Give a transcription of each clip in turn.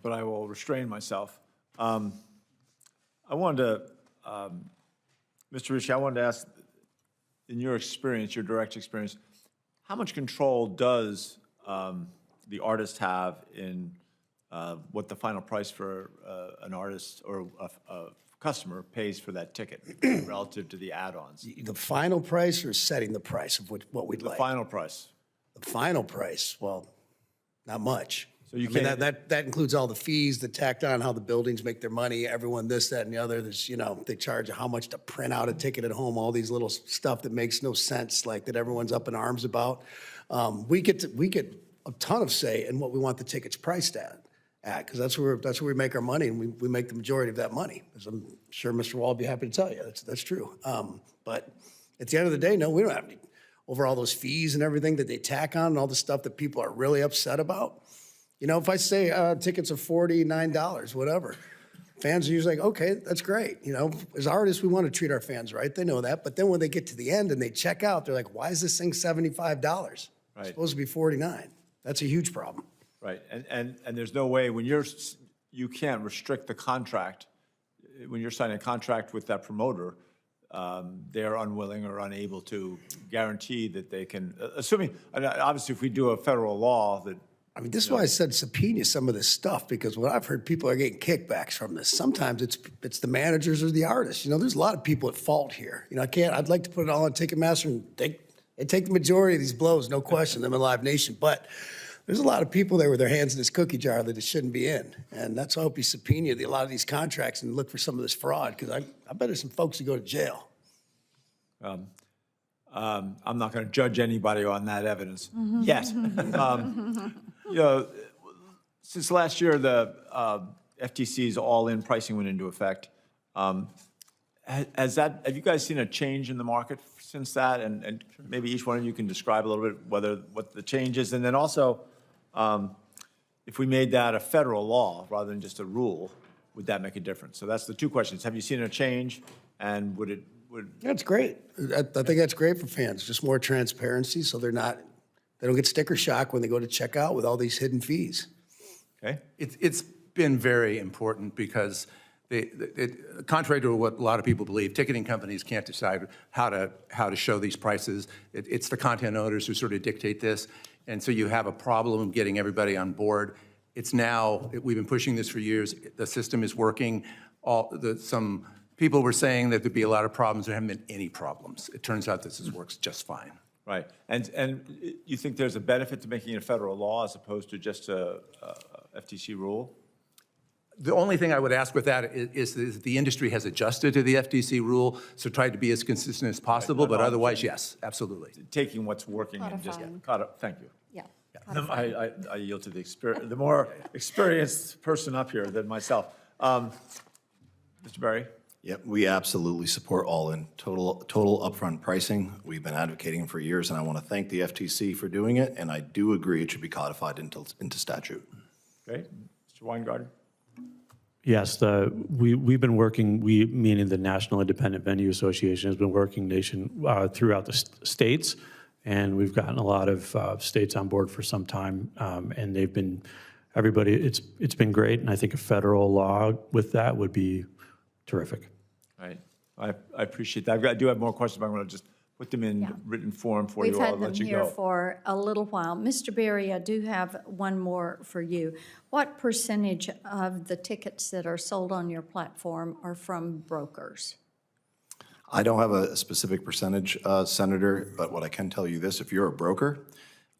but I will restrain myself. I wanted to, Mr. Ritchie, I wanted to ask, in your experience, your direct experience, how much control does the artist have in what the final price for an artist or a customer pays for that ticket relative to the add-ons? The final price or setting the price of what we'd like? The final price. The final price, well, not much. So you I mean, can't. that includes all the fees that tacked on, how the buildings make their money, everyone this, that, and the other. There's, they charge how much to print out a ticket at home, all these little stuff that makes no sense, like that everyone's up in arms about. We get a ton of say in what we want the tickets priced at, because that's where we make our money, and we make the majority of that money. As I'm sure Mr. Wall will be happy to tell you, that's true. But at the end of the day, no, we don't have any, over all those fees and everything that they tack on and all the stuff that people are really upset about. If I say tickets are $49, whatever, fans are usually like, okay, that's great. As artists, we want to treat our fans right. They know that. But then when they get to the end and they check out, they're like, why is this thing $75? Right. It's supposed to be $49. That's a huge problem. Right, and there's no way when you can't restrict the contract. When you're signing a contract with that promoter, they're unwilling or unable to guarantee that they can, assuming, and obviously if we do a federal law that, this is why I said subpoena some of this stuff, because what I've heard, people are getting kickbacks from this. Sometimes it's the managers or the artists. There's a lot of people at fault here. I'd like to put it all on Ticketmaster and they take the majority of these blows, no question, them in Live Nation. But there's a lot of people there with their hands in this cookie jar that it shouldn't be in. And that's why I hope you subpoena a lot of these contracts and look for some of this fraud, because I bet there's some folks who go to jail. I'm not going to judge anybody on that evidence yet. Since last year, the FTC's all-in pricing went into effect. Have you guys seen a change in the market since that? And maybe each one of you can describe a little bit what the change is. And then also, if we made that a federal law rather than just a rule, would that make a difference? So that's the two questions. Have you seen a change, and would That's great. I think that's great for fans. Just more transparency, so they don't get sticker shock when they go to check out with all these hidden fees. Okay. It's been very important because, contrary to what a lot of people believe, ticketing companies can't decide how to show these prices. It's the content owners who sort of dictate this, and so you have a problem getting everybody on board. It's now, we've been pushing this for years. The system is working. Some people were saying that there'd be a lot of problems. There haven't been any problems. It turns out this works just fine. Right. And you think there's a benefit to making it a federal law as opposed to just a FTC rule? The only thing I would ask with that is the industry has adjusted to the FTC rule, so tried to be as consistent as possible, Right. but otherwise, yes, absolutely. Taking what's working and just caught up. Thank you. Yeah. I yield to the more experienced person up here than myself. Mr. Berry? Yep, we absolutely support all-in, total upfront pricing. We've been advocating for years, and I want to thank the FTC for doing it, and I do agree it should be codified into statute. Okay. Mr. Weingarten? Yes, we've been working, meaning the National Independent Venue Association, has been working throughout the states, and we've gotten a lot of states on board for some time, and they've been, everybody, it's been great, and I think a federal law with that would be terrific. Right. I appreciate that. I do have more questions, but I'm going to just put them in written form for you. I'll let you go. We've had them here for a little while. Mr. Berry, I do have one more for you. What percentage of the tickets that are sold on your platform are from brokers? I don't have a specific percentage, Senator, but what I can tell you this, if you're a broker,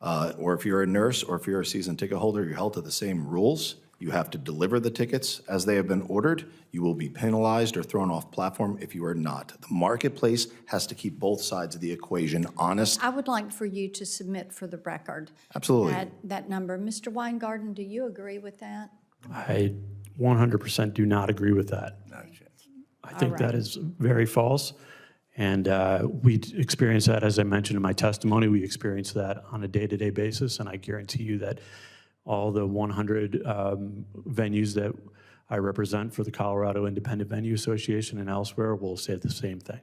or if you're a nurse, or if you're a season ticket holder, you're held to the same rules. You have to deliver the tickets as they have been ordered. You will be penalized or thrown off platform if you are not. The marketplace has to keep both sides of the equation honest. I would like for you to submit for the record Absolutely. that number. Mr. Weingarten, do you agree with that? I 100% do not agree with that. Not a chance. I think that is very false. And we experience that, as I mentioned in my testimony, we experience that on a day-to-day basis. And I guarantee you that all the 100 venues that I represent for the Colorado Independent Venue Association and elsewhere will say the same thing.